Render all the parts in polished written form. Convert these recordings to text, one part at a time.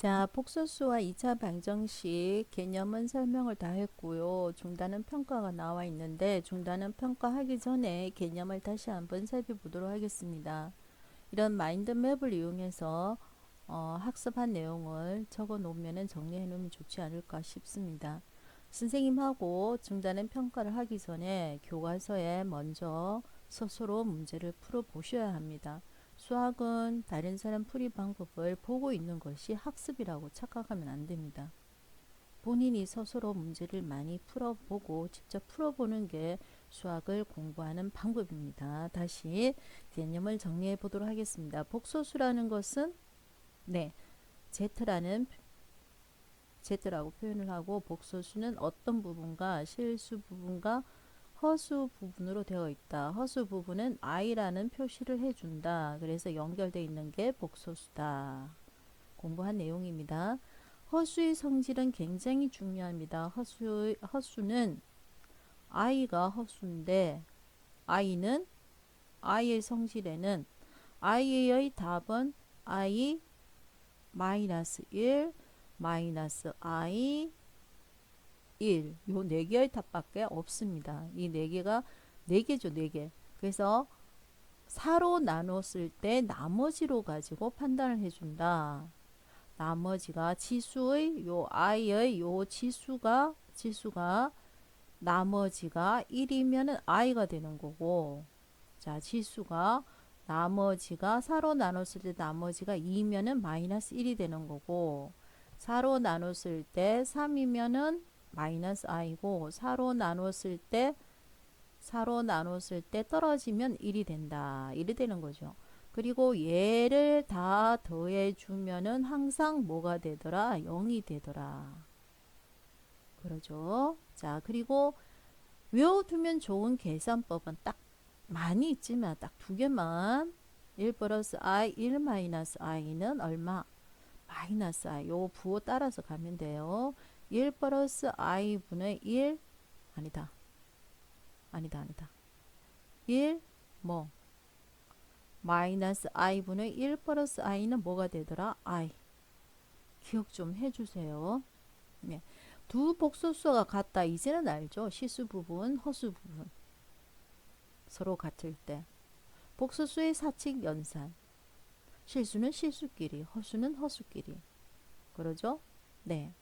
자, 복소수와 2차 방정식 개념은 설명을 다 했고요. 중단은 평가가 나와 있는데 중단은 평가하기 전에 개념을 다시 한번 살펴보도록 하겠습니다. 이런 마인드맵을 이용해서 학습한 내용을 적어 놓으면 정리해 놓으면 좋지 않을까 싶습니다. 선생님하고 중단은 평가를 하기 전에 교과서에 먼저 스스로 문제를 풀어 보셔야 합니다. 수학은 다른 사람 풀이 방법을 보고 있는 것이 학습이라고 착각하면 안 됩니다. 본인이 스스로 문제를 많이 풀어보고 직접 풀어보는 게 수학을 공부하는 방법입니다. 다시 개념을 정리해 보도록 하겠습니다. 복소수라는 것은 네, Z라는 Z라고 표현을 하고 복소수는 어떤 부분과 실수 부분과 허수 부분으로 되어 있다. 허수 부분은 i라는 표시를 해준다. 그래서 연결되어 있는 게 복소수다. 공부한 내용입니다. 허수의 성질은 굉장히 중요합니다. 허수는 i가 허수인데 i의 성질에는 i의 답은 i 마이너스 1 마이너스 i 1 요 네 개의 답밖에 없습니다. 이 네 개가 네 개죠, 네 개. 그래서 4로 나눴을 때 나머지로 가지고 판단을 해준다. 나머지가 지수의 요 i의 요 지수가 나머지가 1이면은 i가 되는 거고, 자 지수가 나머지가 4로 나눴을 때 나머지가 2면은 마이너스 1이 되는 거고, 4로 나눴을 때 3이면은 마이너스 i고, 4로 나눴을 때 떨어지면 1이 된다. 1이 되는 거죠. 그리고 얘를 다 더해 주면은 항상 뭐가 되더라? 0이 되더라. 그러죠. 자, 그리고 외워두면 좋은 계산법은 딱 많이 있지만 딱 두 개만. 1 플러스 i, 1 마이너스 i는 얼마? 마이너스 i. 요 부호 따라서 가면 돼요. 1 플러스 i 분의 1 아니다. 1 뭐 마이너스 i 분의 1 플러스 i는 뭐가 되더라? i. 기억 좀 해주세요. 네. 두 복소수가 같다. 이제는 알죠? 실수 부분, 허수 부분. 서로 같을 때. 복소수의 사칙 연산. 실수는 실수끼리, 허수는 허수끼리. 그러죠? 네.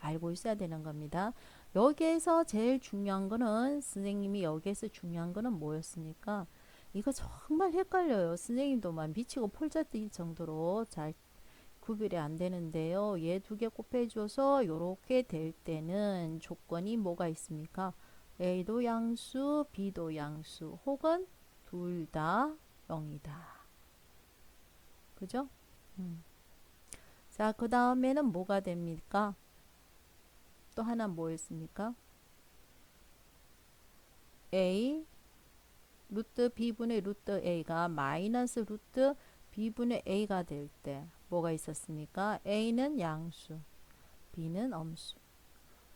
알고 있어야 되는 겁니다. 여기에서 제일 중요한 거는, 선생님이 여기에서 중요한 거는 뭐였습니까? 이거 정말 헷갈려요. 선생님도 막 미치고 폴자 뛸 정도로 잘 구별이 안 되는데요. 얘 두 개 곱해줘서 요렇게 될 때는 조건이 뭐가 있습니까? A도 양수, B도 양수, 혹은 둘 다 0이다. 그죠? 자, 그 다음에는 뭐가 됩니까? 또 하나 뭐였습니까? A 루트 B분의 루트 A가 마이너스 루트 B분의 A가 될 때 뭐가 있었습니까? A는 양수, B는 엄수.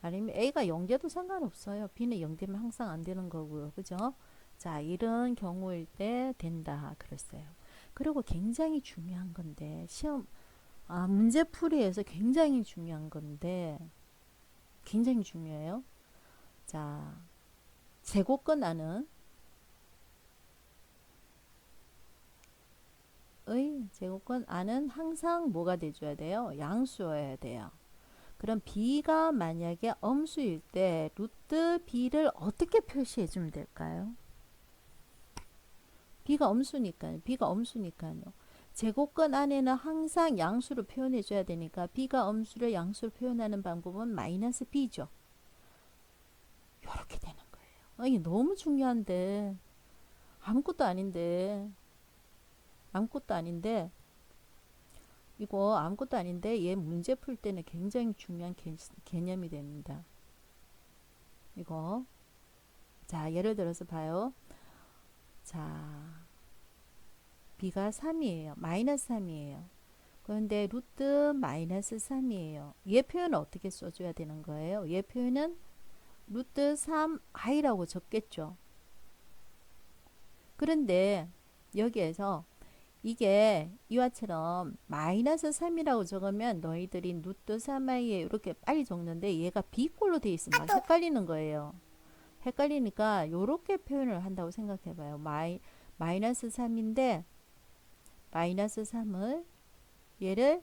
아니면 A가 0돼도 상관없어요. B는 0되면 항상 안 되는 거고요. 그죠? 자, 이런 경우일 때 된다 그랬어요. 그리고 굉장히 중요한 건데 문제풀이에서 굉장히 중요한 건데 굉장히 중요해요. 자, 제곱근 안은 제곱근 안은 항상 뭐가 돼줘야 돼요? 양수여야 돼요. 그럼 b가 만약에 엄수일 때 루트 b를 어떻게 표시해 주면 될까요? b가 엄수니까요. 제곱근 안에는 항상 양수로 표현해 줘야 되니까 b가 엄수를 양수로 표현하는 방법은 마이너스 b죠. 이렇게 되는 거예요. 이게 너무 중요한데 아무것도 아닌데 이거 아무것도 아닌데 얘 문제 풀 때는 굉장히 중요한 개념이 됩니다. 이거 자, 예를 들어서 봐요. 자, b가 3이에요. 마이너스 3이에요. 그런데 루트 마이너스 3이에요. 얘 표현을 어떻게 써줘야 되는 거예요? 얘 표현은 루트 3i라고 적겠죠. 그런데 여기에서 이게 이와처럼 마이너스 3이라고 적으면 너희들이 루트 3i에 이렇게 빨리 적는데 얘가 B꼴로 돼 있으면 막 헷갈리는 거예요. 헷갈리니까 요렇게 표현을 한다고 생각해 봐요. 마이너스 3인데 마이너스 3을 얘를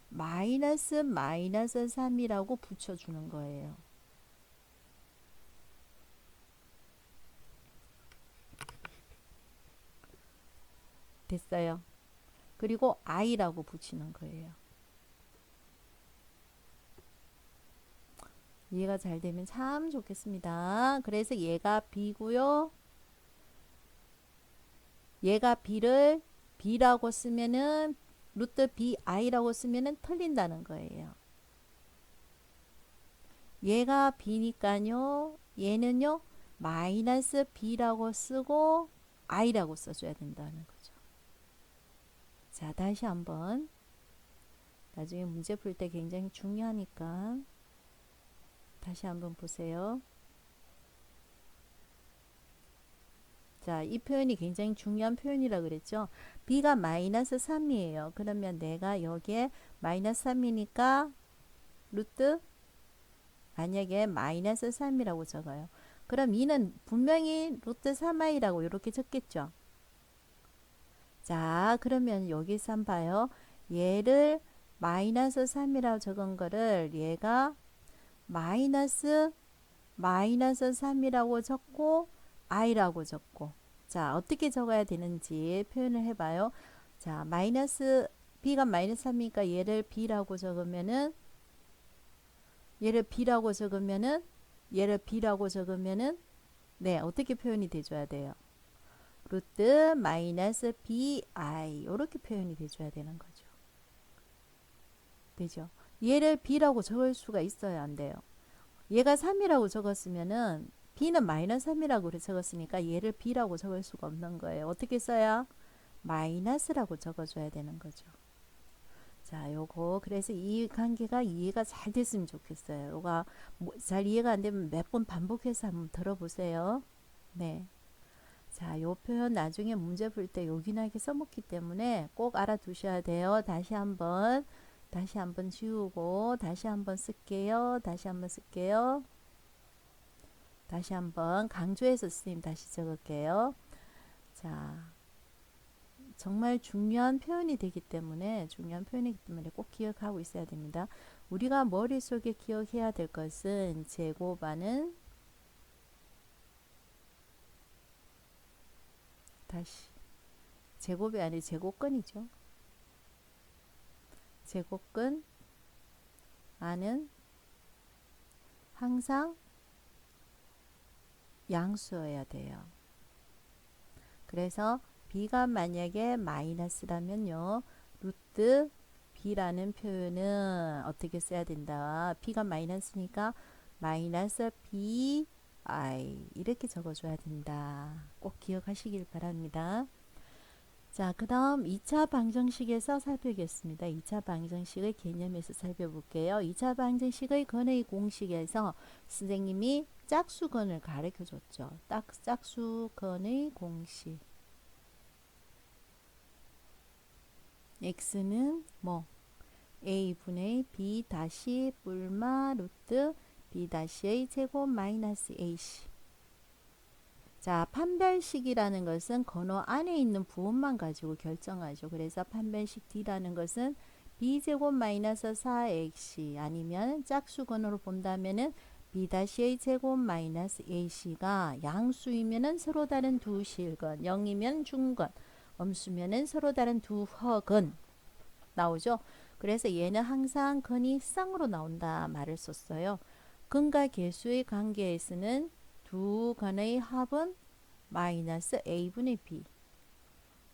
마이너스 3이라고 붙여주는 거예요. 됐어요. 그리고 i라고 붙이는 거예요. 이해가 잘 되면 참 좋겠습니다. 그래서 얘가 b고요. 얘가 b를 b라고 쓰면은 루트 bi라고 쓰면은 틀린다는 거예요. 얘가 b니까요. 얘는요. 마이너스 b라고 쓰고 i라고 써줘야 된다는 거죠. 자, 다시 한번. 나중에 문제 풀 때 굉장히 중요하니까 다시 한번 보세요. 자, 이 표현이 굉장히 중요한 표현이라 그랬죠. b가 마이너스 3이에요. 그러면 내가 여기에 마이너스 3이니까 루트 만약에 마이너스 3이라고 적어요. 그럼 이는 분명히 루트 3i라고 이렇게 적겠죠. 자, 그러면 여기서 한번 봐요. 얘를 마이너스 3이라고 적은 거를 얘가 마이너스 3이라고 적고 i라고 적고 자 어떻게 적어야 되는지 표현을 해봐요. 자 마이너스 b가 마이너스 3이니까 얘를 b라고 적으면은 얘를 b라고 적으면은 네 어떻게 표현이 돼줘야 돼요. 루트 마이너스 bi 이렇게 표현이 돼줘야 되는 거죠. 되죠. 얘를 b라고 적을 수가 있어야 안 돼요. 얘가 3이라고 적었으면은 b는 마이너스 3이라고 적었으니까 얘를 b라고 적을 수가 없는 거예요. 어떻게 써야? 마이너스라고 적어줘야 되는 거죠. 자, 요거 그래서 이 관계가 이해가 잘 됐으면 좋겠어요. 요가 잘 이해가 안 되면 몇 번 반복해서 한번 들어보세요. 네. 자, 요 표현 나중에 문제 풀 때 요긴하게 써먹기 때문에 꼭 알아두셔야 돼요. 다시 한번 지우고 다시 한번 쓸게요. 다시 한번 강조해서 선생님 다시 적을게요. 자, 정말 중요한 표현이 되기 때문에 꼭 기억하고 있어야 됩니다. 우리가 머릿속에 기억해야 될 것은 제곱하는 다시 제곱이 아니라 제곱근이죠. 제곱근 아는 항상 양수여야 돼요. 그래서 b가 만약에 마이너스라면요. 루트 b라는 표현은 어떻게 써야 된다. b가 마이너스니까 마이너스 bi 이렇게 적어줘야 된다. 꼭 기억하시길 바랍니다. 자, 그 다음 2차 방정식에서 살펴보겠습니다. 2차 방정식의 개념에서 살펴볼게요. 2차 방정식의 근의 공식에서 선생님이 짝수근을 가르쳐 줬죠. 짝수근의 공식. x는 뭐 a분의 b 다시 뿔마 루트 b 다시의 제곱 마이너스 ac. 자, 판별식이라는 것은 건호 안에 있는 부호만 가지고 결정하죠. 그래서 판별식 D라는 것은 B제곱 마이너스 4AC 아니면 짝수건으로 본다면은 B-A의 제곱 마이너스 AC가 양수이면은 서로 다른 두 실근, 0이면 중근, 음수면은 서로 다른 두 허근 나오죠. 그래서 얘는 항상 근이 쌍으로 나온다 말을 썼어요. 근과 계수의 관계에서는 두 근의 합은 마이너스 a분의 b.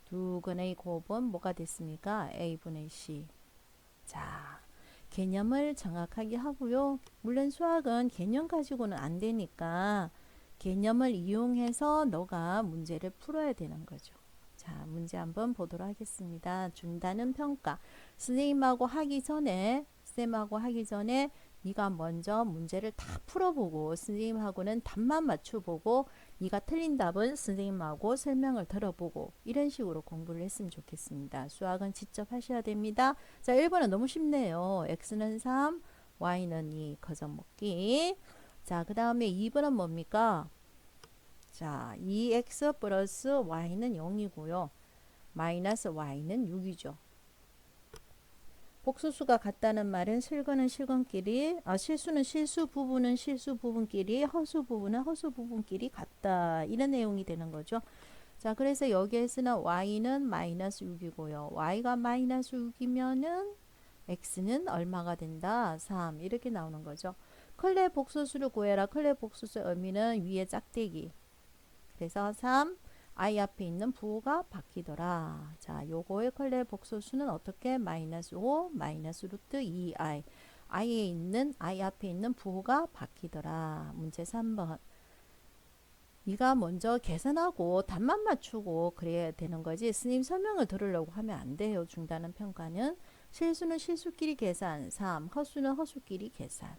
두 근의 곱은 뭐가 됐습니까? a분의 c. 자, 개념을 정확하게 하고요. 물론 수학은 개념 가지고는 안 되니까 개념을 이용해서 너가 문제를 풀어야 되는 거죠. 자, 문제 한번 보도록 하겠습니다. 준다는 평가. 쌤하고 하기 전에 네가 먼저 문제를 다 풀어보고 선생님하고는 답만 맞춰보고 네가 틀린 답은 선생님하고 설명을 들어보고 이런 식으로 공부를 했으면 좋겠습니다. 수학은 직접 하셔야 됩니다. 자, 1번은 너무 쉽네요. x는 3, y는 2, 거저 먹기. 자, 그 다음에 2번은 뭡니까? 자, 2x 플러스 y는 0이고요. 마이너스 y는 6이죠. 복수수가 같다는 말은 실근은 실근끼리, 실수는 실수, 부분은 실수 부분끼리, 허수 부분은 허수 부분끼리 같다. 이런 내용이 되는 거죠. 자, 그래서 여기에서는 y는 마이너스 6이고요. y가 마이너스 6이면은 x는 얼마가 된다? 3. 이렇게 나오는 거죠. 클레 복소수를 구해라. 클레 복소수의 의미는 위에 짝대기. 그래서 3, i 앞에 있는 부호가 바뀌더라. 자, 요거의 클레 복소수는 어떻게? 마이너스 5, 마이너스 루트 2i. i에 있는, i 앞에 있는 부호가 바뀌더라. 문제 3번. 네가 먼저 계산하고 답만 맞추고 그래야 되는 거지. 스님 설명을 들으려고 하면 안 돼요. 중단은 평가는. 실수는 실수끼리 계산 3, 허수는 허수끼리 계산.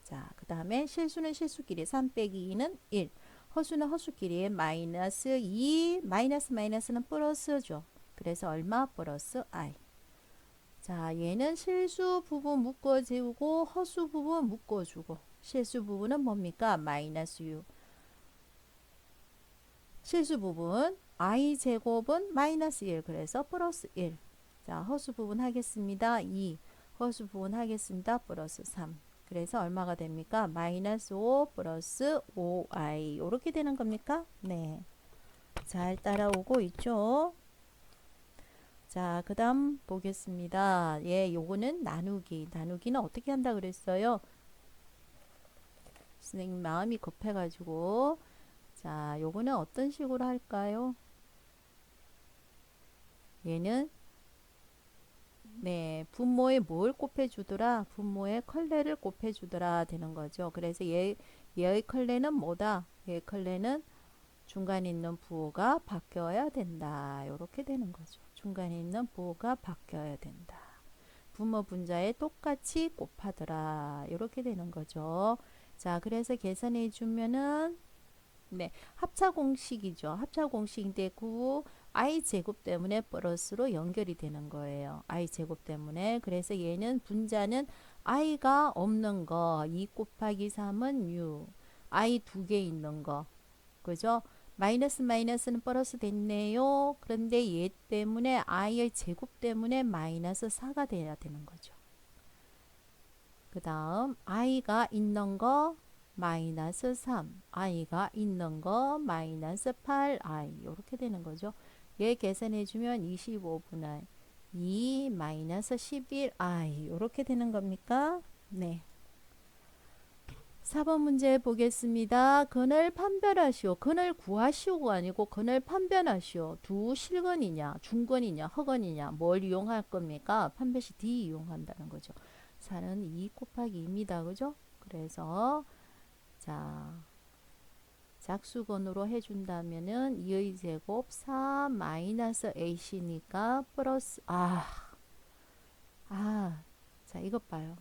자, 그 다음에 실수는 실수끼리 3 빼기 2는 1. 허수는 허수끼리 마이너스 2, 마이너스는 플러스죠. 그래서 얼마? 플러스 i. 자, 얘는 실수 부분 묶어주고 허수 부분 묶어주고 실수 부분은 뭡니까? 마이너스 6. 실수 부분 i 제곱은 마이너스 1. 그래서 플러스 1. 자, 허수 부분 하겠습니다. 2. 허수 부분 하겠습니다. 플러스 3. 그래서 얼마가 됩니까? 마이너스 5 플러스 5i. 이렇게 되는 겁니까? 네. 잘 따라오고 있죠? 자, 그 다음 보겠습니다. 예, 요거는 나누기. 나누기는 어떻게 한다 그랬어요? 선생님 마음이 급해가지고. 자, 요거는 어떤 식으로 할까요? 얘는 네, 분모에 뭘 곱해주더라? 분모에 컬레를 곱해주더라 되는 거죠. 그래서 얘의 컬레는 뭐다? 얘의 컬레는 중간에 있는 부호가 바뀌어야 된다. 이렇게 되는 거죠. 중간에 있는 부호가 바뀌어야 된다. 분모 분자에 똑같이 곱하더라. 이렇게 되는 거죠. 자, 그래서 계산해 주면은 네, 합차 공식이죠. 합차 공식인데 그 i 제곱 때문에 플러스로 연결이 되는 거예요. i 제곱 때문에. 그래서 얘는 분자는 i가 없는 거 2 곱하기 3은 6. i 두 개 있는 거. 그죠? 마이너스는 플러스 됐네요. 그런데 얘 때문에 i의 제곱 때문에 마이너스 4가 돼야 되는 거죠. 그 다음 i가 있는 거 마이너스 3, i가 있는 거 마이너스 8i 이렇게 되는 거죠. 얘 계산해 주면 25분의 2 마이너스 11i 이렇게 되는 겁니까? 네. 4번 문제 보겠습니다. 근을 판별하시오. 근을 구하시오가 아니고 근을 판별하시오. 두 실근이냐, 중근이냐, 허근이냐 뭘 이용할 겁니까? 판별시 D 이용한다는 거죠. 4는 2 곱하기 2입니다. 그죠? 그래서 자, 작수근으로 해준다면은 2의 제곱 4 마이너스 ac니까 플러스 자 이것 봐요.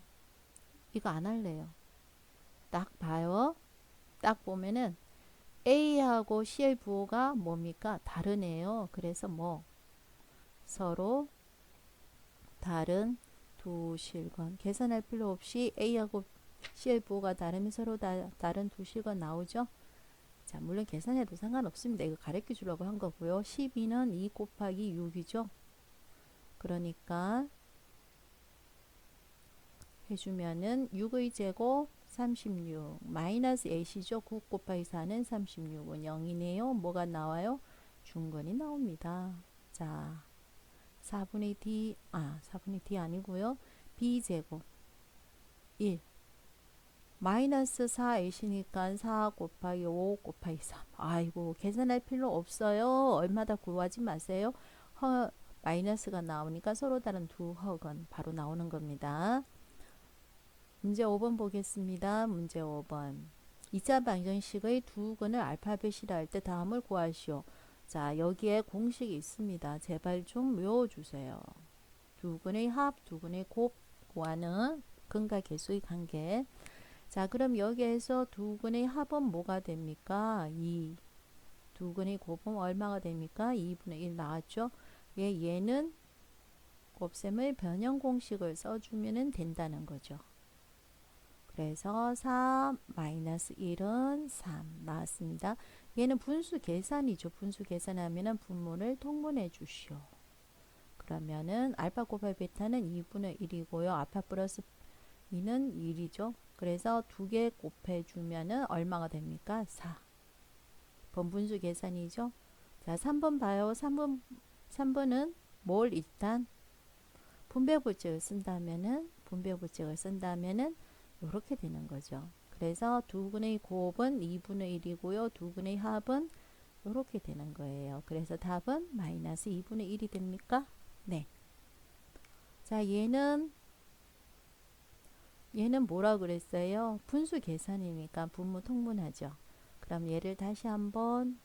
이거 안 할래요. 딱 봐요. 딱 보면은 A하고 C의 부호가 뭡니까? 다르네요. 그래서 뭐 서로 다른 두 실근 계산할 필요 없이 A하고 C의 부호가 다르면 서로 다른 두 실근 나오죠. 자, 물론 계산해도 상관없습니다. 이거 가르쳐 주려고 한 거고요. 12는 2 곱하기 6이죠. 그러니까 해주면은 6의 제곱 36 마이너스 A시죠. 9 곱하기 4는 36은 0이네요. 뭐가 나와요? 중근이 나옵니다. 자, 4분의 D 아니고요. B제곱 1 마이너스 4A시니까 4 곱하기 5 곱하기 3 아이고 계산할 필요 없어요. 얼마다 구하지 마세요. 마이너스가 나오니까 서로 다른 두 허근 바로 나오는 겁니다. 문제 5번 보겠습니다. 문제 5번 2차 방정식의 두 근을 알파벳이라 할 때 다음을 구하시오. 자, 여기에 공식이 있습니다. 제발 좀 외워주세요. 두 근의 합, 두 근의 곱 구하는 근과 계수의 관계. 자, 그럼 여기에서 두근의 합은 뭐가 됩니까? 2. 두근의 곱은 얼마가 됩니까? 2분의 1 나왔죠? 얘는 곱셈의 변형 공식을 써주면 된다는 거죠. 그래서 4 마이너스 1은 3 나왔습니다. 얘는 분수 계산이죠. 분수 계산하면 분모를 통분해 주시오. 그러면은 알파 곱하기 베타는 2분의 1이고요. 알파 플러스 2는 1이죠. 그래서 두 개 곱해주면은 얼마가 됩니까? 4. 번분수 계산이죠. 자, 3번 봐요. 3번은 뭘 일단 분배불칙을 쓴다면은 이렇게 되는 거죠. 그래서 두근의 곱은 2분의 1이고요. 두근의 합은 이렇게 되는 거예요. 그래서 답은 마이너스 2분의 1이 됩니까? 네. 자, 얘는 뭐라 그랬어요? 분수 계산이니까 분모 통분하죠. 그럼 얘를 다시 한번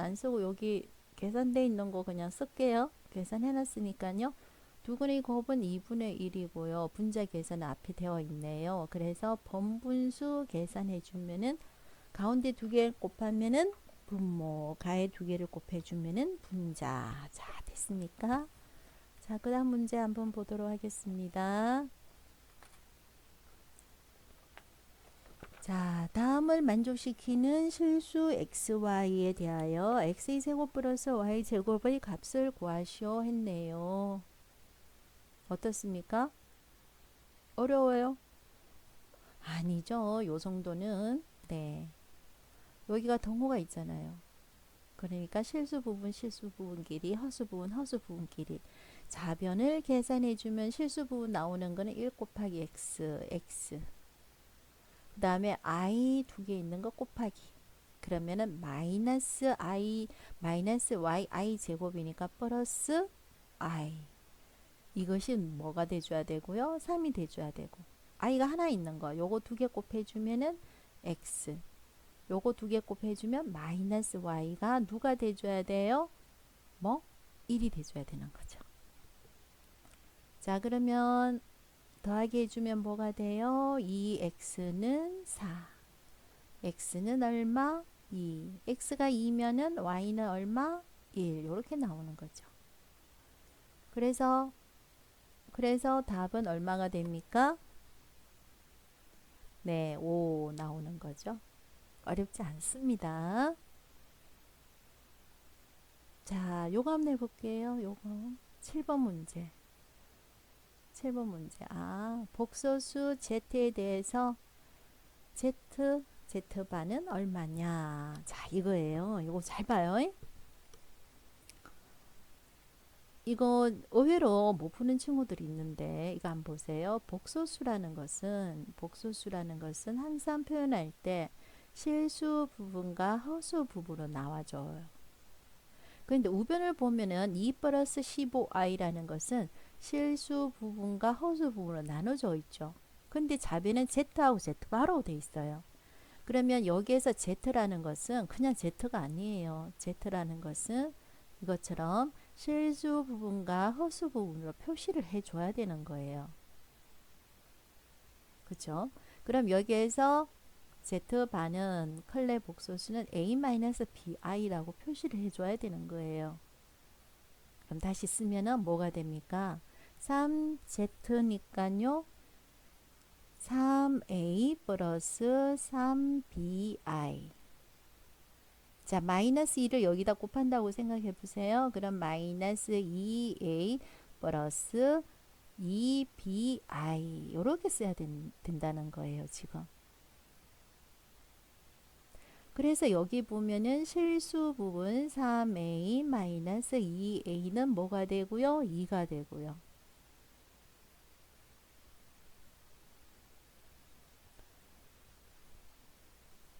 안 쓰고 여기 계산돼 있는 거 그냥 쓸게요. 계산해 놨으니까요. 두근의 곱은 2분의 1이고요. 분자 계산은 앞에 되어 있네요. 그래서 번분수 계산해 주면은 가운데 두 개 곱하면은 분모, 가에 두 개를 곱해 주면은 분자. 자, 됐습니까? 자, 그 다음 문제 한번 보도록 하겠습니다. 자, 다음을 만족시키는 실수 xy에 대하여 x의 제곱 플러스 y 제곱의 값을 구하시오 했네요. 어떻습니까? 어려워요? 아니죠. 요 정도는 네. 여기가 동호가 있잖아요. 그러니까 실수 부분 길이, 허수 부분 길이. 자변을 계산해 주면 실수 부분 나오는 거는 1 곱하기 x. 그 다음에 i 두 개 있는 거 곱하기. 그러면은 마이너스 y i 제곱이니까 플러스 i. 이것이 뭐가 돼줘야 되고요? 3이 돼줘야 되고. i가 하나 있는 거. 요거 두 개 곱해주면은 x. 요거 두 개 곱해주면 마이너스 y가 누가 돼줘야 돼요? 1이 돼줘야 되는 거죠. 자, 그러면 더하기 해주면 뭐가 돼요? 2x는 4. x는 얼마? 2. x가 2면은 y는 얼마? 1. 이렇게 나오는 거죠. 그래서 답은 얼마가 됩니까? 네, 5 나오는 거죠. 어렵지 않습니다. 자, 요거 한번 해볼게요. 요거 7번 문제. 복소수 z에 대해서 z반은 얼마냐. 자, 이거예요. 이거 잘 봐요. 이거 의외로 못 푸는 친구들이 있는데 이거 한번 보세요. 복소수라는 것은 항상 표현할 때 실수 부분과 허수 부분으로 나와줘요. 그런데 우변을 보면은 2 플러스 15i라는 것은 실수 부분과 허수 부분으로 나눠져 있죠. 근데 자변은 z하고 z가 하로 돼 있어요. 그러면 여기에서 z라는 것은 그냥 z가 아니에요. z라는 것은 이것처럼 실수 부분과 허수 부분으로 표시를 해줘야 되는 거예요. 그렇죠? 그럼 여기에서 z반은 클레 복소수는 a-bi라고 표시를 해줘야 되는 거예요. 그럼 다시 쓰면은 뭐가 됩니까? 3z니까요. 3a 플러스 3bi. 자, 마이너스 2를 여기다 곱한다고 생각해 보세요. 그럼 마이너스 2a 플러스 2bi 이렇게 써야 된다는 거예요, 지금. 그래서 여기 보면은 실수 부분 3a 마이너스 2a는 뭐가 되고요? 2가 되고요.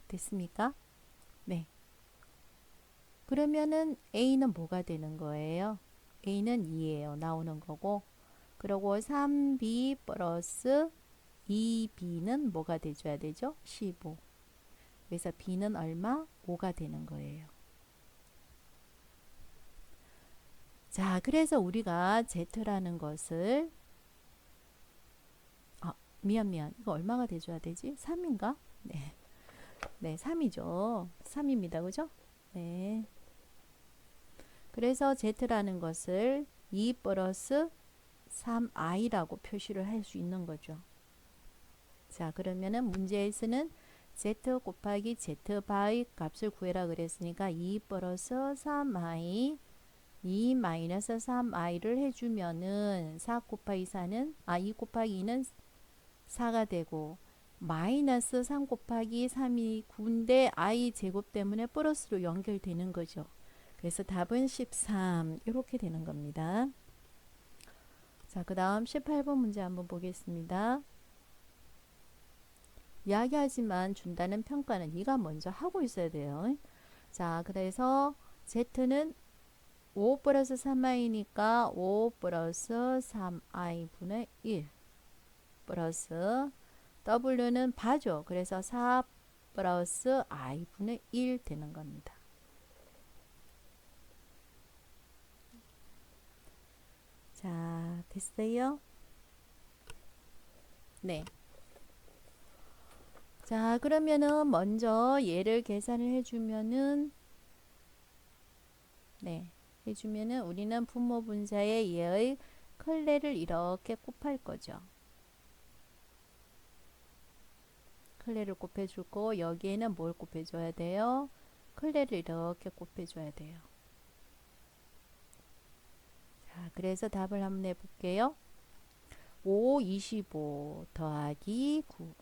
됐습니까? 네. 그러면은 a는 뭐가 되는 거예요? a는 2예요. 나오는 거고. 그리고 3b 플러스 2b는 뭐가 돼줘야 되죠? 15. 그래서 b는 얼마? 5가 되는 거예요. 자, 그래서 우리가 z라는 것을 미안. 이거 얼마가 돼줘야 되지? 3인가? 네. 네, 3이죠. 3입니다. 그죠? 네. 그래서 Z라는 것을 2 플러스 3i라고 표시를 할 수 있는 거죠. 자, 그러면은 문제에서는 z 곱하기 z 바의 값을 구해라 그랬으니까 2 플러스 3i 2 마이너스 3i를 해주면은 4 곱하기 4는 2 곱하기 2는 4가 되고 마이너스 3 곱하기 3이 9인데 i 제곱 때문에 플러스로 연결되는 거죠. 그래서 답은 13 이렇게 되는 겁니다. 자, 그 다음 18번 문제 한번 보겠습니다. 이야기하지만 준다는 평가는 네가 먼저 하고 있어야 돼요. 자, 그래서 Z는 5 플러스 3i니까 5 플러스 3i 분의 1 플러스 W는 바죠. 그래서 4 플러스 i 분의 1 되는 겁니다. 자, 됐어요? 네. 자, 그러면은 먼저 얘를 계산을 해주면은 네, 해주면은 우리는 분모 분자의 얘의 클레를 이렇게 곱할 거죠. 클레를 곱해줄 거 여기에는 뭘 곱해줘야 돼요? 클레를 이렇게 곱해줘야 돼요. 자, 그래서 답을 한번 해볼게요. 5, 25 더하기 9.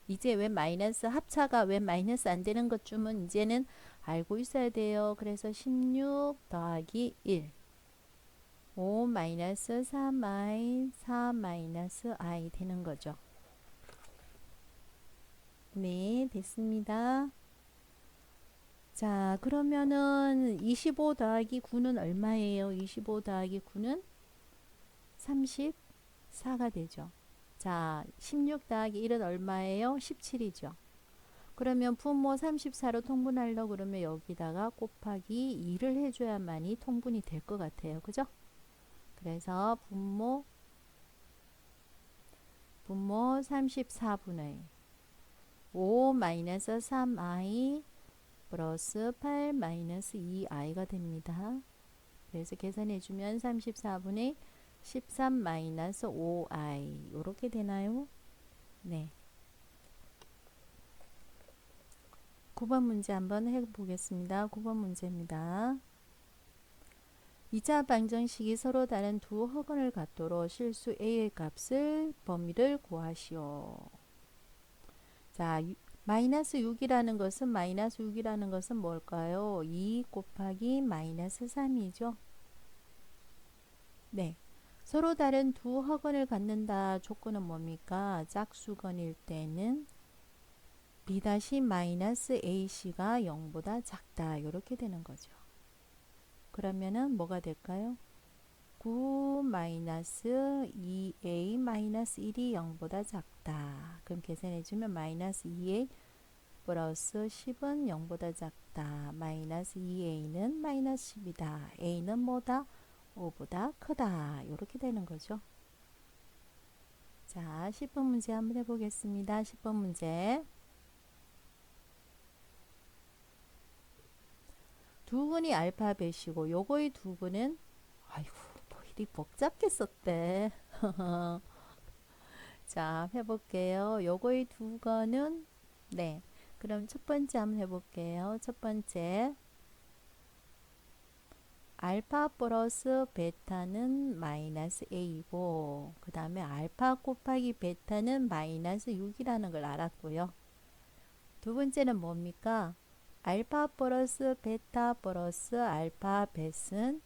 이제 왜 마이너스 합차가 왜 마이너스 안 되는 것쯤은 이제는 알고 있어야 돼요. 그래서 16 더하기 1. 5 마이너스 3i 4 마이너스 i 되는 거죠. 네, 됐습니다. 자, 그러면은 25 더하기 9는 얼마예요? 25 더하기 9는 34가 되죠. 자, 16 더하기 1은 얼마예요? 17이죠. 그러면 분모 34로 통분하려고 그러면 여기다가 곱하기 2를 해줘야만이 통분이 될 것 같아요. 그죠? 그래서 분모 34분의 5 마이너스 3i 플러스 8 마이너스 2i가 됩니다. 그래서 계산해주면 34분의 13 마이너스 5i 이렇게 되나요? 네. 9번 문제 한번 해보겠습니다. 9번 문제입니다. 2차 방정식이 서로 다른 두 허근을 갖도록 실수 a의 값을 범위를 구하시오. 자, 마이너스 6이라는 것은 뭘까요? 2 곱하기 마이너스 3이죠. 네. 서로 다른 두 허근을 갖는다 조건은 뭡니까? 짝수건일 때는 b-ac가 0보다 작다. 이렇게 되는 거죠. 그러면은 뭐가 될까요? 9-2a-1이 0보다 작다. 그럼 계산해주면 마이너스 2a 플러스 10은 0보다 작다. 마이너스 2a는 마이너스 10이다. a는 뭐다? 5보다 크다. 이렇게 되는 거죠. 자, 10번 문제 한번 해보겠습니다. 10번 문제. 두근이 알파벳이고 요거의 두근은 아이고 뭐 이리 복잡게 썼대. 자, 해볼게요. 요거의 두근은 네. 그럼 첫 번째 한번 해볼게요. 첫 번째 알파 플러스 베타는 마이너스 a이고 그 다음에 알파 곱하기 베타는 마이너스 6이라는 걸 알았고요. 두 번째는 뭡니까? 알파 플러스 베타 플러스 알파 벳은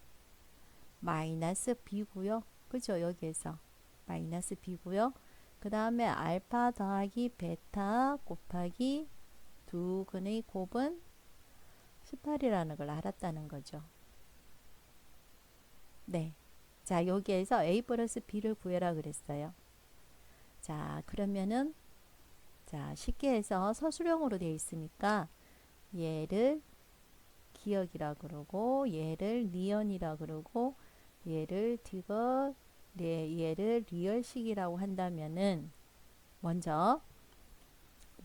마이너스 b고요. 그죠? 여기에서 마이너스 b고요. 그 다음에 알파 더하기 베타 곱하기 두 근의 곱은 18이라는 걸 알았다는 거죠. 네. 자, 여기에서 a 플러스 b를 구해라 그랬어요. 자, 그러면은 자, 쉽게 해서 서술형으로 되어 있으니까 얘를 기억이라 그러고 얘를 니언이라 그러고 얘를 디귿 얘를 리얼식이라고 한다면은 먼저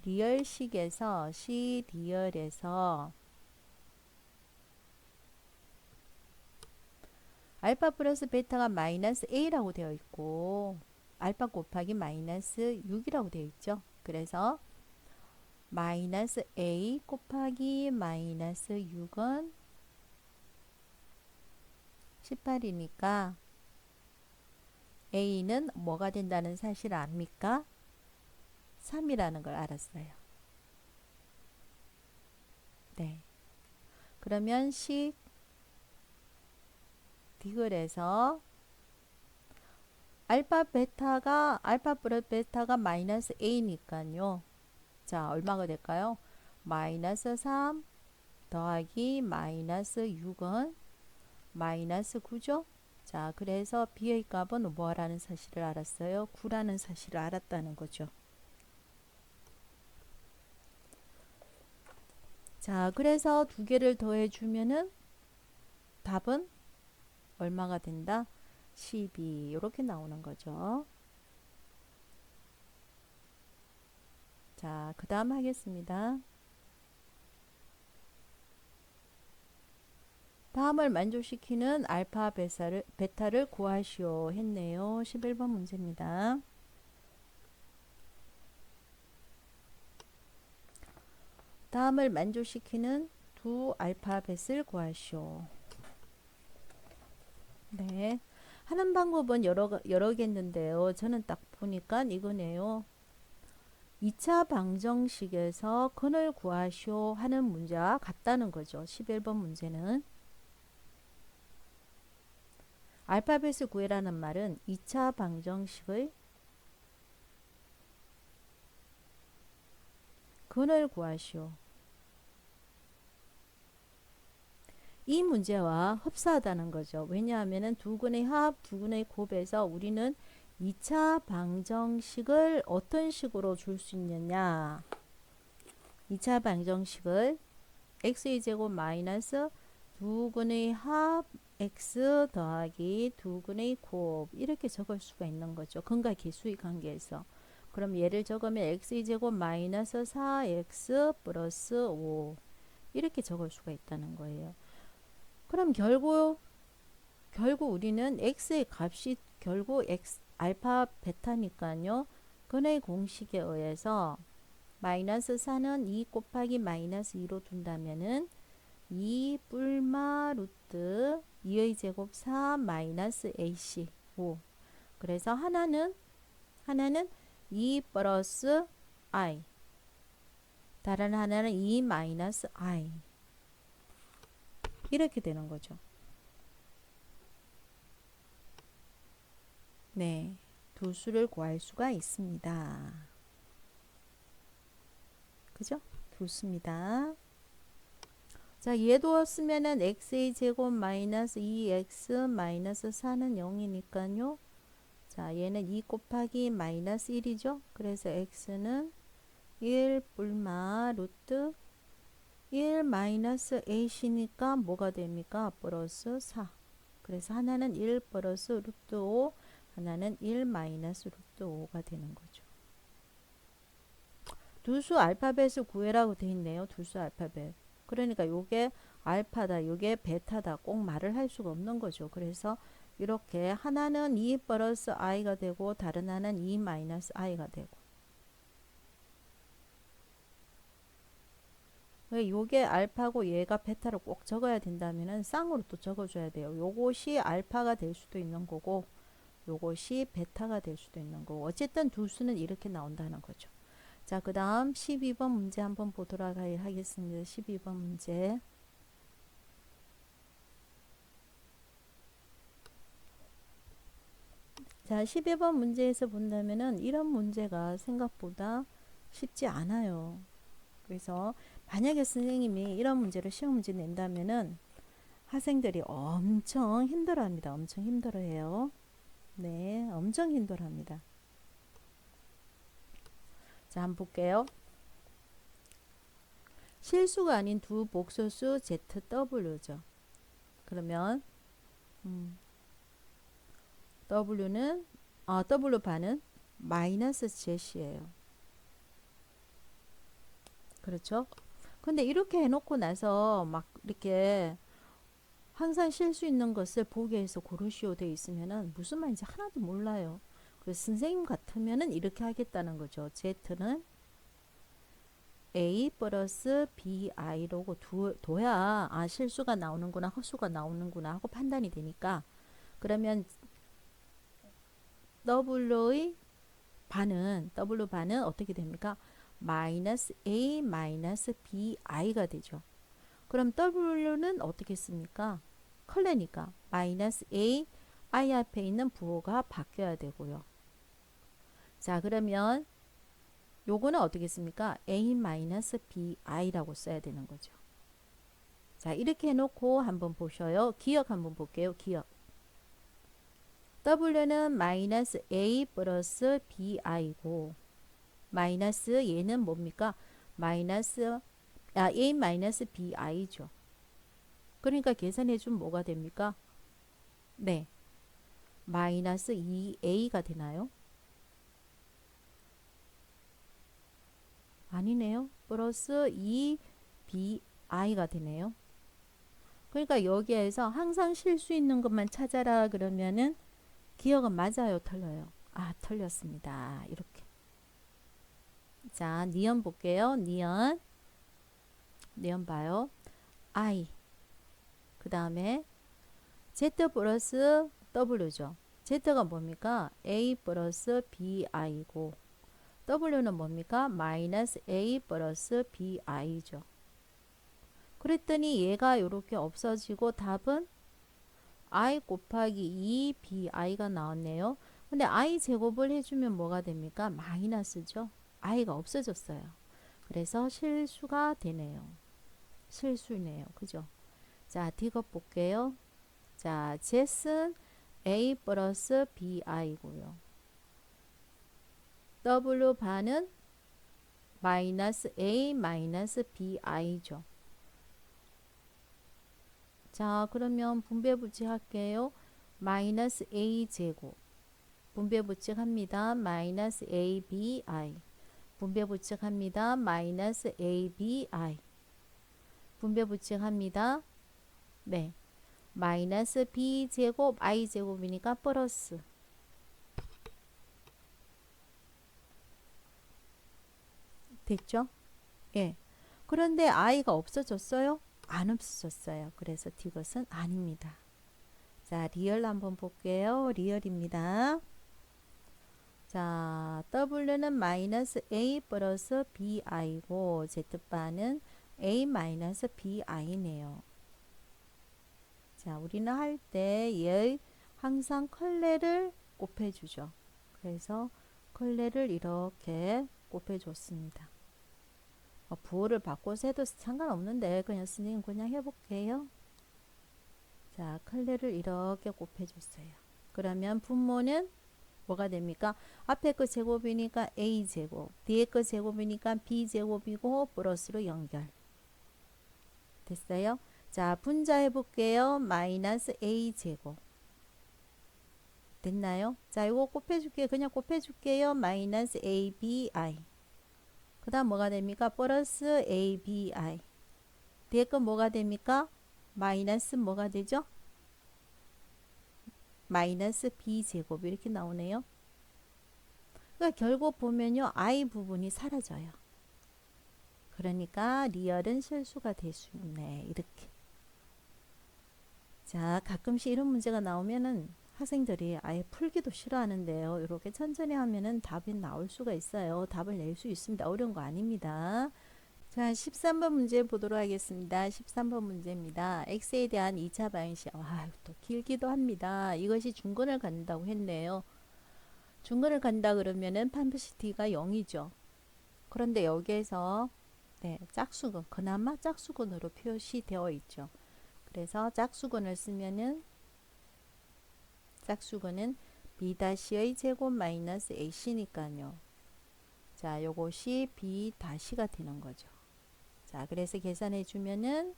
리얼식에서 C 리얼에서 알파 플러스 베타가 마이너스 A라고 되어 있고 알파 곱하기 마이너스 6이라고 되어 있죠. 그래서 마이너스 A 곱하기 마이너스 6은 18이니까 A는 뭐가 된다는 사실을 압니까? 3이라는 걸 알았어요. 네. 그러면 식 디귿에서 알파 플러스 베타가 마이너스 A니까요. 자, 얼마가 될까요? 마이너스 3 더하기 마이너스 6은 마이너스 9죠? 자, 그래서 B의 값은 뭐라는 사실을 알았어요? 9라는 사실을 알았다는 거죠. 자, 그래서 두 개를 더해주면은 답은 얼마가 된다? 12 이렇게 나오는 거죠. 자, 그 다음 하겠습니다. 다음을 만족시키는 알파 베타를 구하시오 했네요. 11번 문제입니다. 다음을 만족시키는 두 알파벳을 구하시오. 네. 하는 방법은 여러 개인데요. 저는 딱 보니까 이거네요. 2차 방정식에서 근을 구하시오 하는 문제와 같다는 거죠. 11번 문제는. 알파벳을 구해라는 말은 2차 방정식의 근을 구하시오. 이 문제와 흡사하다는 거죠. 왜냐하면 두 근의 합, 두 근의 곱에서 우리는 2차 방정식을 어떤 식으로 줄 수 있느냐. 2차 방정식을 x의 제곱 마이너스 두 근의 합 x 더하기 두 근의 곱 이렇게 적을 수가 있는 거죠. 근과 계수의 관계에서. 그럼 얘를 적으면 x의 제곱 마이너스 4x 플러스 5 이렇게 적을 수가 있다는 거예요. 그럼 결국 우리는 x의 값이 결국 알파 베타니까요. 근의 공식에 의해서 마이너스 4는 2 곱하기 마이너스 2로 둔다면은 2 뿔마 루트 2의 제곱 4 마이너스 ac 5. 그래서 하나는 2 플러스 i, 다른 하나는 2 마이너스 i 이렇게 되는 거죠. 네, 두 수를 구할 수가 있습니다. 그죠? 두 수입니다. 자, 얘도 쓰면은 x의 제곱 마이너스 2x 마이너스 4는 0이니까요. 자, 얘는 2 곱하기 마이너스 1이죠. 그래서 x는 1 뿔마 루트 1 마이너스 ac니까 뭐가 됩니까? 플러스 4. 그래서 하나는 1 플러스 루트 5, 하나는 1 마이너스 루트 5가 되는 거죠. 두수 알파벳을 구해라고 돼 있네요. 두수 알파벳. 그러니까 요게 알파다, 요게 베타다 꼭 말을 할 수가 없는 거죠. 그래서 이렇게 하나는 2 플러스 i가 되고 다른 하나는 2 마이너스 i가 되고. 왜 요게 알파고 얘가 베타를 꼭 적어야 된다면은 쌍으로 또 적어줘야 돼요. 요것이 알파가 될 수도 있는 거고 요것이 베타가 될 수도 있는 거고 어쨌든 두 수는 이렇게 나온다는 거죠. 자, 그 다음 12번 문제 한번 보도록 하겠습니다. 12번 문제. 자, 12번 문제에서 본다면은 이런 문제가 생각보다 쉽지 않아요. 그래서 만약에 선생님이 이런 문제를 시험 문제 낸다면은 학생들이 엄청 힘들어합니다. 엄청 힘들어해요. 네, 엄청 힘들어합니다. 자, 한번 볼게요. 실수가 아닌 두 복소수 ZW죠. 그러면 W는 W반은 마이너스 z이에요. 그렇죠? 근데 이렇게 해놓고 나서 막 이렇게 항상 쉴 수 있는 것을 보기에서 고르시오 되어 있으면은 무슨 말인지 하나도 몰라요. 그래서 선생님 같으면은 이렇게 하겠다는 거죠. z는 a 플러스 bi라고 둬야 아 실수가 나오는구나 허수가 나오는구나 하고 판단이 되니까 그러면 w의 w 반은 어떻게 됩니까? 마이너스 a 마이너스 bi가 되죠. 그럼 w는 어떻게 씁니까? 컬레니까 마이너스 a i 앞에 있는 부호가 바뀌어야 되고요. 자 그러면 요거는 어떻게 씁니까? a 마이너스 bi라고 써야 되는 거죠. 자 이렇게 해놓고 한번 보셔요. 기억 한번 볼게요. 기억. w는 마이너스 a 플러스 bi고 마이너스 얘는 뭡니까? 마이너스 a 마이너스 bi죠. 그러니까 계산해 주면 뭐가 됩니까? 네. 마이너스 2a가 되나요? 아니네요. 플러스 2bi가 되네요. 그러니까 여기에서 항상 쉴 수 있는 것만 찾아라 그러면은 기억은 맞아요, 틀려요? 아, 틀렸습니다. 이렇게. 자, 니은 볼게요. 니은 봐요. I. 그 다음에 Z 플러스 W죠. Z가 뭡니까? A 플러스 BI고 W는 뭡니까? 마이너스 A 플러스 BI죠. 그랬더니 얘가 이렇게 없어지고 답은 I 곱하기 2 BI가 나왔네요. 근데 I 제곱을 해주면 뭐가 됩니까? 마이너스죠. I가 없어졌어요. 그래서 실수가 되네요. 실수네요. 그죠? 자, D급 볼게요. 자, Z는 A 플러스 BI고요. W 반은 마이너스 A 마이너스 BI죠. 자, 그러면 분배부칙 할게요. 마이너스 A 제곱. 분배부칙 합니다. 마이너스 ABI. 분배부칙 합니다. 마이너스 ABI. 분배부칙 합니다. 네. 마이너스 B제곱 I제곱이니까 플러스. 됐죠? 예. 그런데 I가 없어졌어요? 안 없어졌어요. 그래서 이것은 아닙니다. 자, 리얼 한번 볼게요. 리얼입니다. 자, W는 마이너스 A 플러스 BI고 Z바는 A 마이너스 BI네요. 자, 우리는 할 때 얘의 항상 컬레를 곱해주죠. 그래서 컬레를 이렇게 곱해줬습니다. 부호를 바꿔서 해도 상관없는데 그냥 선생님 그냥 해볼게요. 자, 컬레를 이렇게 곱해줬어요. 그러면 분모는 뭐가 됩니까? 앞에 거 제곱이니까 A제곱, 뒤에 거 제곱이니까 B제곱이고 플러스로 연결. 됐어요? 자, 분자해 볼게요. 마이너스 A제곱. 됐나요? 자, 이거 곱해줄게요. 그냥 곱해줄게요. 마이너스 ABI. 그 다음 뭐가 됩니까? 플러스 ABI. 뒤에 거 뭐가 됩니까? 마이너스 뭐가 되죠? 마이너스 B제곱 이렇게 나오네요. 그러니까 결국 보면요. I 부분이 사라져요. 그러니까 리얼은 실수가 될 수 있네. 이렇게. 자, 가끔씩 이런 문제가 나오면은 학생들이 아예 풀기도 싫어하는데요. 이렇게 천천히 하면은 답이 나올 수가 있어요. 답을 낼 수 있습니다. 어려운 거 아닙니다. 자, 13번 문제 보도록 하겠습니다. 13번 문제입니다. x에 대한 2차 방정식. 또 길기도 합니다. 이것이 중근을 갖는다고 했네요. 중근을 간다 그러면은 반드시 d가 0이죠. 그런데 여기에서 네, 짝수근, 그나마 짝수근으로 표시되어 있죠. 그래서 짝수근을 쓰면은 짝수근은 b-의 제곱 마이너스 ac니까요. 자, 요것이 b-가 되는 거죠. 자, 그래서 계산해 주면은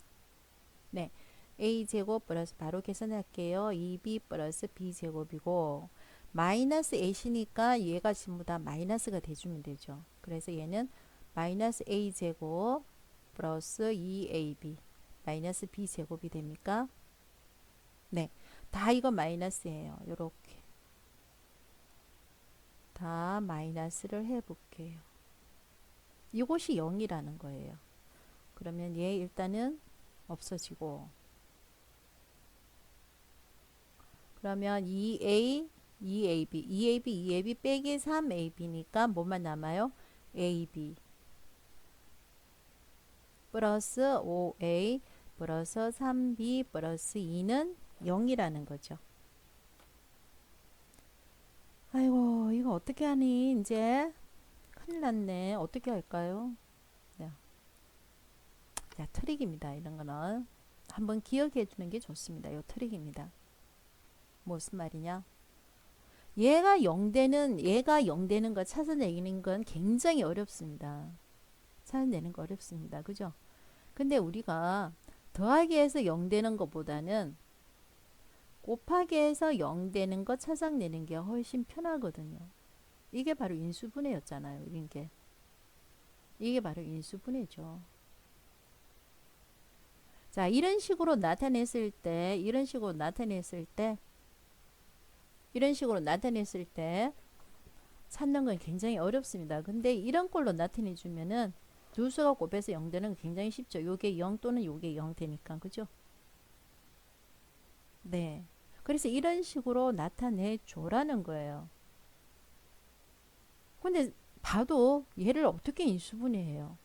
네, a 제곱 플러스 바로 계산할게요. 2b 플러스 b 제곱이고 마이너스 A시니까 얘가 전부 다 마이너스가 돼주면 되죠. 그래서 얘는 마이너스 A제곱 플러스 2AB 마이너스 B제곱이 됩니까? 네. 다 이거 마이너스예요. 요렇게. 다 마이너스를 해볼게요. 이것이 0이라는 거예요. 그러면 얘 일단은 없어지고 그러면 2A, 2AB 빼기 3AB니까 뭐만 남아요? AB 플러스 5A 플러스 3B 플러스 2는 0이라는 거죠. 아이고 이거 어떻게 하니 이제 큰일 났네. 어떻게 할까요? 네. 자, 트릭입니다. 이런 거는 한번 기억해 주는 게 좋습니다. 이 트릭입니다. 무슨 말이냐? 얘가 0되는 거 찾아내는 건 굉장히 어렵습니다. 찾아내는 거 어렵습니다. 그죠? 근데 우리가 더하기 해서 0 되는 것보다는 곱하기 해서 0 되는 거 찾아내는 게 훨씬 편하거든요. 이게 바로 인수분해였잖아요. 이게 바로 인수분해죠. 자, 이런 식으로 나타냈을 때 찾는 건 굉장히 어렵습니다. 근데 이런 꼴로 나타내 주면은 두 수가 곱해서 0 되는 건 굉장히 쉽죠. 요게 0 또는 요게 0 되니까. 그죠? 네. 그래서 이런 식으로 나타내 줘라는 거예요. 근데 봐도 얘를 어떻게 인수분해해요?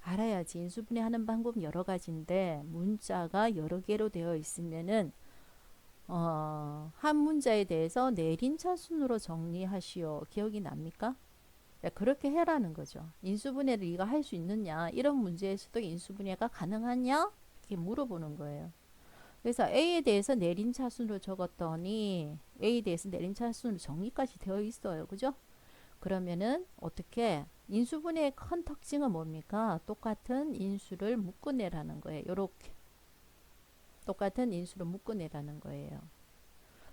알아야지. 인수분해하는 방법 여러 가지인데 문자가 여러 개로 되어 있으면은 한 문자에 대해서 내림차순으로 정리하시오. 기억이 납니까? 네, 그렇게 해라는 거죠. 인수분해를 네가 할 수 있느냐? 이런 문제에서도 인수분해가 가능하냐? 이렇게 물어보는 거예요. 그래서 A에 대해서 내림차순으로 적었더니 A에 대해서 내림차순으로 정리까지 되어 있어요. 그죠? 그러면은 어떻게 인수분해의 큰 특징은 뭡니까? 똑같은 인수를 묶어내라는 거예요. 요렇게 똑같은 인수를 묶어내라는 거예요.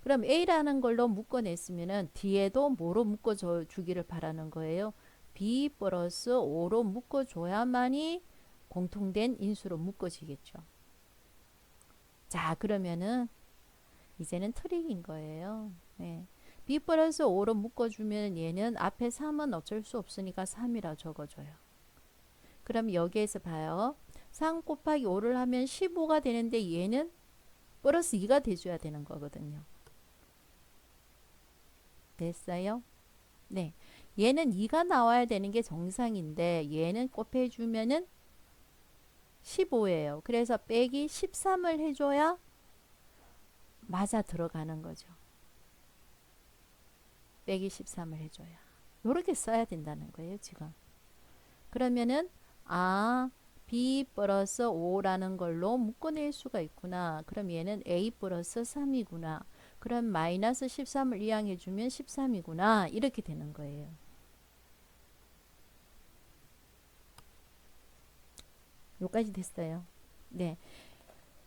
그럼 A라는 걸로 묶어냈으면은 뒤에도 뭐로 묶어줘 주기를 바라는 거예요. B 플러스 5로 묶어줘야만이 공통된 인수로 묶어지겠죠. 자, 그러면은 이제는 트릭인 거예요. 네. B 플러스 5로 묶어주면 얘는 앞에 3은 어쩔 수 없으니까 3이라 적어줘요. 그럼 여기에서 봐요. 3 곱하기 5를 하면 15가 되는데 얘는 플러스 2가 돼줘야 되는 거거든요. 됐어요? 네. 얘는 2가 나와야 되는 게 정상인데 얘는 곱해주면은 15예요. 그래서 빼기 13을 해줘야 맞아 들어가는 거죠. 빼기 13을 해줘야. 요렇게 써야 된다는 거예요, 지금. 그러면은 B 플러스 5라는 걸로 묶어낼 수가 있구나. 그럼 얘는 A 플러스 3이구나. 그럼 마이너스 13을 이항해주면 13이구나. 이렇게 되는 거예요. 여기까지 됐어요. 네.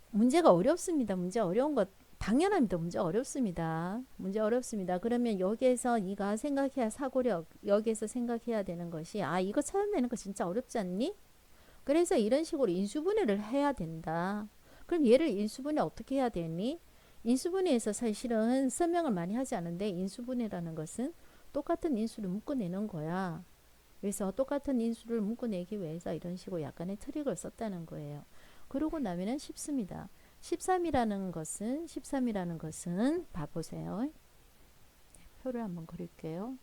문제가 어렵습니다. 문제 어려운 것 당연합니다. 문제 어렵습니다. 문제 어렵습니다. 그러면 여기에서 네가 생각해야 사고력 여기에서 생각해야 되는 것이 이거 찾아내는 거 진짜 어렵지 않니? 그래서 이런 식으로 인수분해를 해야 된다. 그럼 얘를 인수분해 어떻게 해야 되니? 인수분해에서 사실은 설명을 많이 하지 않은데 인수분해라는 것은 똑같은 인수를 묶어내는 거야. 그래서 똑같은 인수를 묶어내기 위해서 이런 식으로 약간의 트릭을 썼다는 거예요. 그러고 나면은 쉽습니다. 13이라는 것은 봐보세요. 표를 한번 그릴게요.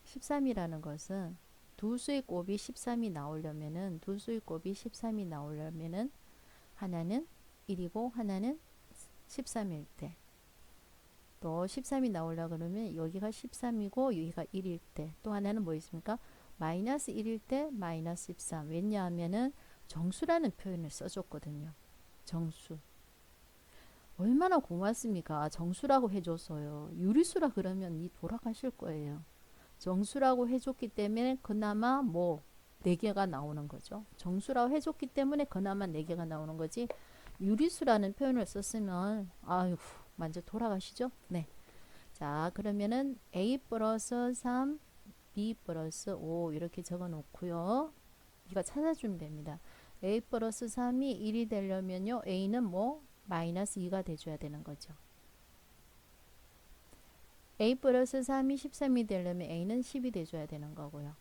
13이라는 것은 두 수의 곱이 13이 나오려면은 하나는 1이고 하나는 13일 때 또 13이 나오려고 그러면 여기가 13이고 여기가 1일 때 또 하나는 뭐 있습니까? 마이너스 1일 때 마이너스 13 왜냐하면은 정수라는 표현을 써줬거든요. 정수 얼마나 고맙습니까? 정수라고 해줬어요. 유리수라 그러면 이 돌아가실 거예요. 정수라고 해줬기 때문에 그나마 뭐 4개가 나오는 거죠. 정수라고 해줬기 때문에 그나마 4개가 나오는 거지 유리수라는 표현을 썼으면 아유 완전 돌아가시죠? 네. 자 그러면은 a 플러스 3 b 플러스 5 이렇게 적어 놓고요. 이거 찾아주면 됩니다. a 플러스 3이 1이 되려면요. a는 뭐 마이너스 2가 돼줘야 되는 거죠. a 플러스 3이 13이 되려면 a는 10이 돼줘야 되는 거고요.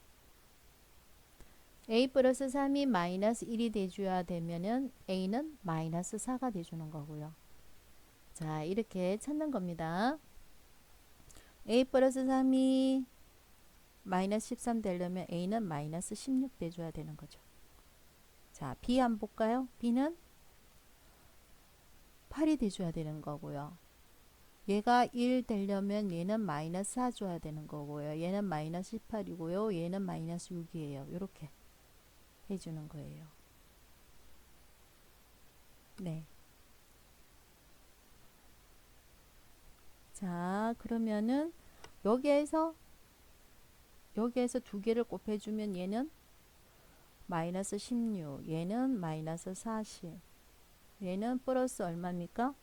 a 플러스 3이 마이너스 1이 돼줘야 되면은 a는 마이너스 4가 돼주는 거고요. 자 이렇게 찾는 겁니다. a 플러스 3이 마이너스 13 되려면 a는 마이너스 16 돼줘야 되는 거죠. 자 b 한번 볼까요? b는 8이 돼줘야 되는 거고요. 얘가 1 되려면 얘는 마이너스 4 줘야 되는 거고요. 얘는 마이너스 18이고요. 얘는 마이너스 6이에요. 이렇게 해주는 거예요. 네. 자 그러면은 여기에서 두 개를 곱해주면 얘는 마이너스 16, 얘는 마이너스 40, 얘는 플러스 얼마입니까?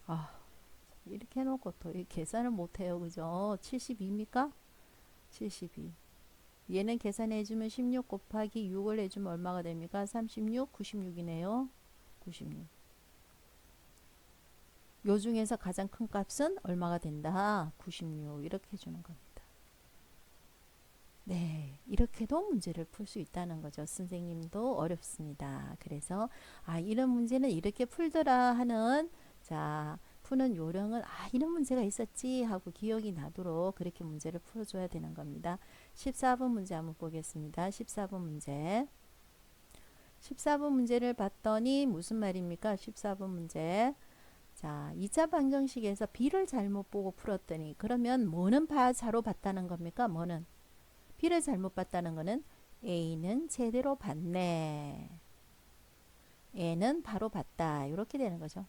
아 이렇게 해놓고 또 계산을 못해요. 그죠? 72입니까? 72. 얘는 계산해주면 16 곱하기 6을 해주면 얼마가 됩니까? 36, 96이네요. 96. 요 중에서 가장 큰 값은 얼마가 된다? 96. 이렇게 해주는 겁니다. 네, 이렇게도 문제를 풀 수 있다는 거죠. 선생님도 어렵습니다. 그래서 이런 문제는 이렇게 풀더라 하는 자 푸는 요령은 이런 문제가 있었지 하고 기억이 나도록 그렇게 문제를 풀어줘야 되는 겁니다. 14번 문제 한번 보겠습니다. 14번 문제. 14번 문제를 봤더니 무슨 말입니까? 14번 문제. 자, 2차 방정식에서 b를 잘못 보고 풀었더니 그러면 뭐는 바로 봤다는 겁니까? 뭐는? b를 잘못 봤다는 거는 a는 제대로 봤네. a는 바로 봤다. 이렇게 되는 거죠.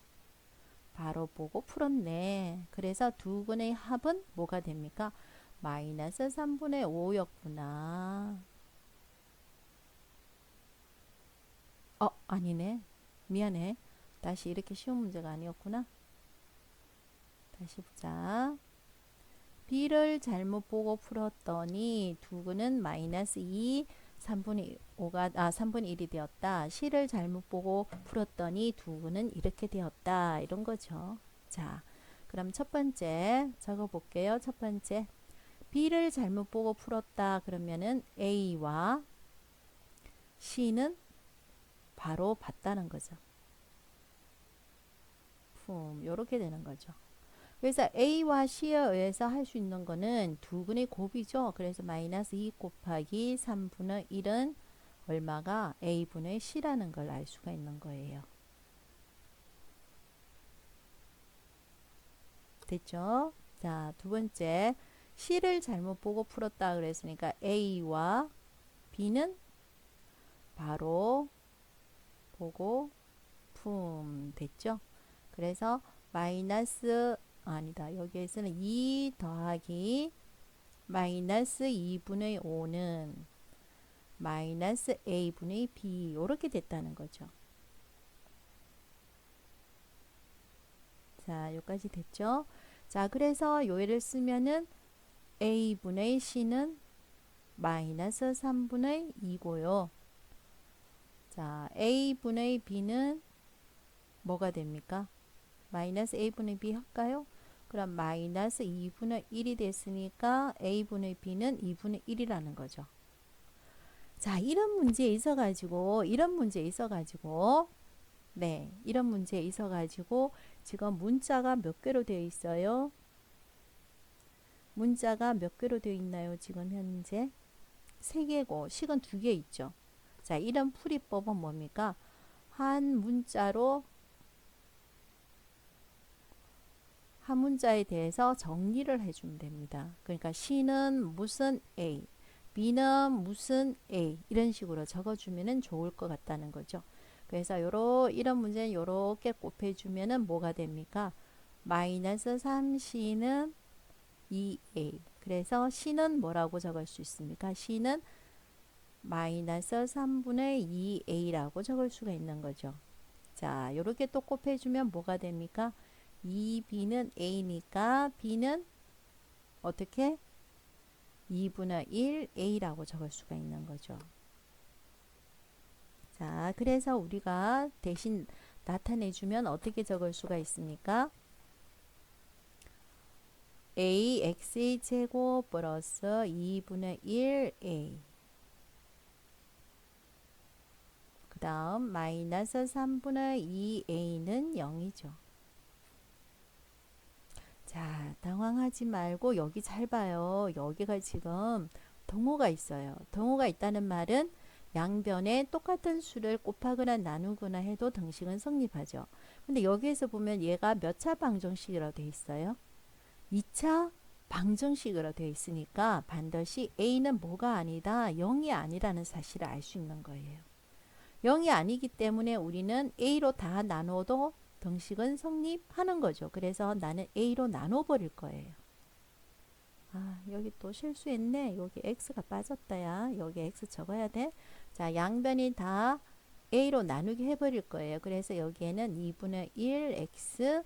바로 보고 풀었네. 그래서 두 근의 합은 뭐가 됩니까? 마이너스 3분의 5였구나. 아니네. 미안해. 다시 이렇게 쉬운 문제가 아니었구나. 다시 보자. b를 잘못 보고 풀었더니 두 근은 마이너스 2, 3분의 1이 되었다. c를 잘못 보고 풀었더니 두 근은 이렇게 되었다. 이런 거죠. 자, 그럼 첫 번째 적어 볼게요. 첫 번째. b를 잘못 보고 풀었다. 그러면은 a와 c는 바로 봤다는 거죠. 요렇게 되는 거죠. 그래서 A와 C에 의해서 할 수 있는 거는 두 근의 곱이죠. 그래서 마이너스 2 곱하기 3분의 1은 얼마가 A분의 C라는 걸 알 수가 있는 거예요. 됐죠? 자, 두 번째. C를 잘못 보고 풀었다 그랬으니까 A와 B는 바로 보고 됐죠? 그래서 마이너스 아니다. 여기에서는 2 더하기 마이너스 2분의 5는 마이너스 a분의 b 이렇게 됐다는 거죠. 자, 여기까지 됐죠? 자, 그래서 요애를 쓰면은 a분의 c는 마이너스 3분의 2고요. 자, a분의 b는 뭐가 됩니까? 마이너스 a분의 b 할까요? 그럼 마이너스 2분의 1이 됐으니까 a분의 b는 2분의 1이라는 거죠. 자, 이런 문제에 있어가지고 네, 이런 문제에 있어가지고 지금 문자가 몇 개로 되어 있어요? 문자가 몇 개로 되어 있나요? 지금 현재 3개고 식은 2개 있죠. 자, 이런 풀이법은 뭡니까? 한 문자로 한 문자에 대해서 정리를 해주면 됩니다. 그러니까 C는 무슨 A, B는 무슨 A 이런 식으로 적어주면 좋을 것 같다는 거죠. 그래서 이런 문제는 이렇게 곱해주면 뭐가 됩니까? 마이너스 3C는 2A. 그래서 C는 뭐라고 적을 수 있습니까? C는 마이너스 3분의 2A라고 적을 수가 있는 거죠. 자, 요렇게 또 곱해주면 뭐가 됩니까? 2b는 a니까 b는 어떻게? 2분의 1 a라고 적을 수가 있는 거죠. 자, 그래서 우리가 대신 나타내주면 어떻게 적을 수가 있습니까? ax의 제곱 플러스 2분의 1a 그 다음 마이너스 3분의 2a는 0이죠. 자, 당황하지 말고 여기 잘 봐요. 여기가 지금 동호가 있어요. 동호가 있다는 말은 양변에 똑같은 수를 곱하거나 나누거나 해도 등식은 성립하죠. 근데 여기에서 보면 얘가 몇 차 방정식이라고 되어 있어요? 2차 방정식으로 되어 있으니까 반드시 a는 뭐가 아니다? 0이 아니라는 사실을 알 수 있는 거예요. 0이 아니기 때문에 우리는 a로 다 나눠도 등식은 성립하는 거죠. 그래서 나는 a로 나눠버릴 거예요. 아, 여기 또 실수했네. 여기 x가 빠졌다야. 여기 x 적어야 돼. 자, 양변이 다 a로 나누게 해버릴 거예요. 그래서 여기에는 2분의 1 x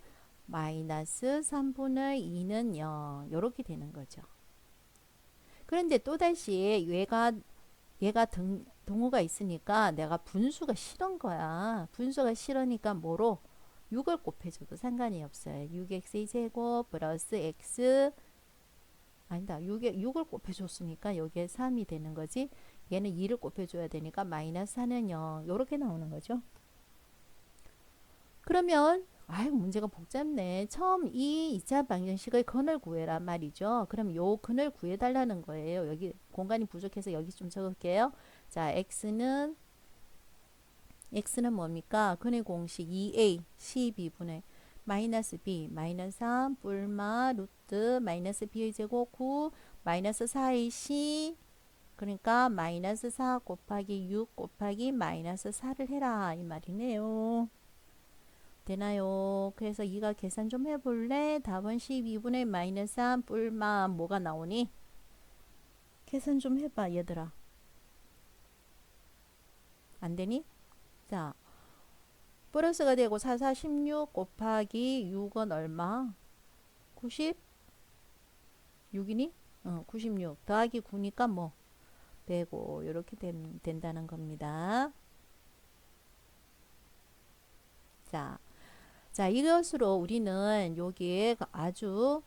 마이너스 3분의 2는 0 이렇게 되는 거죠. 그런데 또다시 얘가 동호가 있으니까 내가 분수가 싫은 거야. 분수가 싫으니까 뭐로? 6을 곱해줘도 상관이 없어요. 6x의 제곱 플러스 x 아니다. 6을 곱해줬으니까 여기에 3이 되는 거지. 얘는 2를 곱해줘야 되니까 마이너스 4는 0 이렇게 나오는 거죠. 그러면 아이고 문제가 복잡네. 처음 이 2차 방정식의 근을 구해란 말이죠. 그럼 요 근을 구해달라는 거예요. 여기 공간이 부족해서 여기 좀 적을게요. 자, x는 뭡니까? 근의 공식 2a 12분의 마이너스 b 마이너스 3 뿔마 루트 마이너스 b의 제곱 9 마이너스 4a c 그러니까 마이너스 4 곱하기 6 곱하기 마이너스 4를 해라 이 말이네요. 되나요? 그래서 이가 계산 좀 해볼래? 답은 12분의 마이너스 3 뿔마 뭐가 나오니? 계산 좀 해봐 얘들아. 안되니? 자, 플러스가 되고 4, 4, 16 곱하기 6은 얼마? 96이니? 96 더하기 9니까 뭐 105 이렇게 된다는 겁니다. 자, 이것으로 우리는 여기에 아주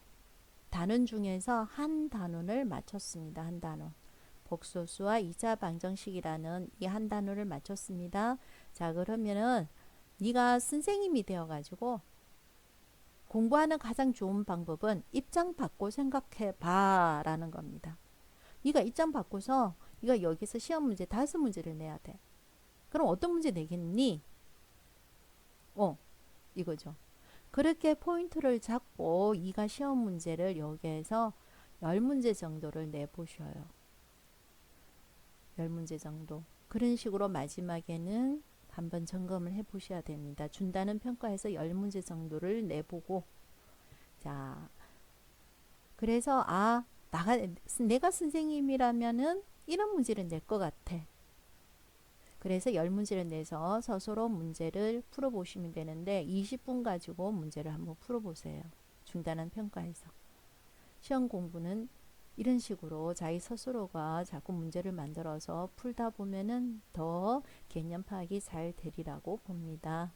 단원 중에서 한 단원을 맞췄습니다. 한 단원. 복소수와 2차 방정식이라는 이 한 단원을 맞췄습니다. 자, 그러면은 네가 선생님이 되어가지고 공부하는 가장 좋은 방법은 입장 바꿔 생각해 봐 라는 겁니다. 네가 입장 바꿔서 네가 여기서 시험 문제 5문제를 내야 돼. 그럼 어떤 문제 내겠니? 이거죠. 그렇게 포인트를 잡고 이가 시험 문제를 여기에서 10문제 정도를 내보셔요. 10문제 정도. 그런 식으로 마지막에는 한번 점검을 해 보셔야 됩니다. 준다는 평가에서 10문제 정도를 내보고 자, 그래서 내가 선생님이라면은 이런 문제를 낼 것 같아. 그래서 10문제를 내서 스스로 문제를 풀어보시면 되는데 20분 가지고 문제를 한번 풀어보세요. 중단한 평가에서. 시험 공부는 이런 식으로 자기 스스로가 자꾸 문제를 만들어서 풀다 보면은 더 개념 파악이 잘 되리라고 봅니다.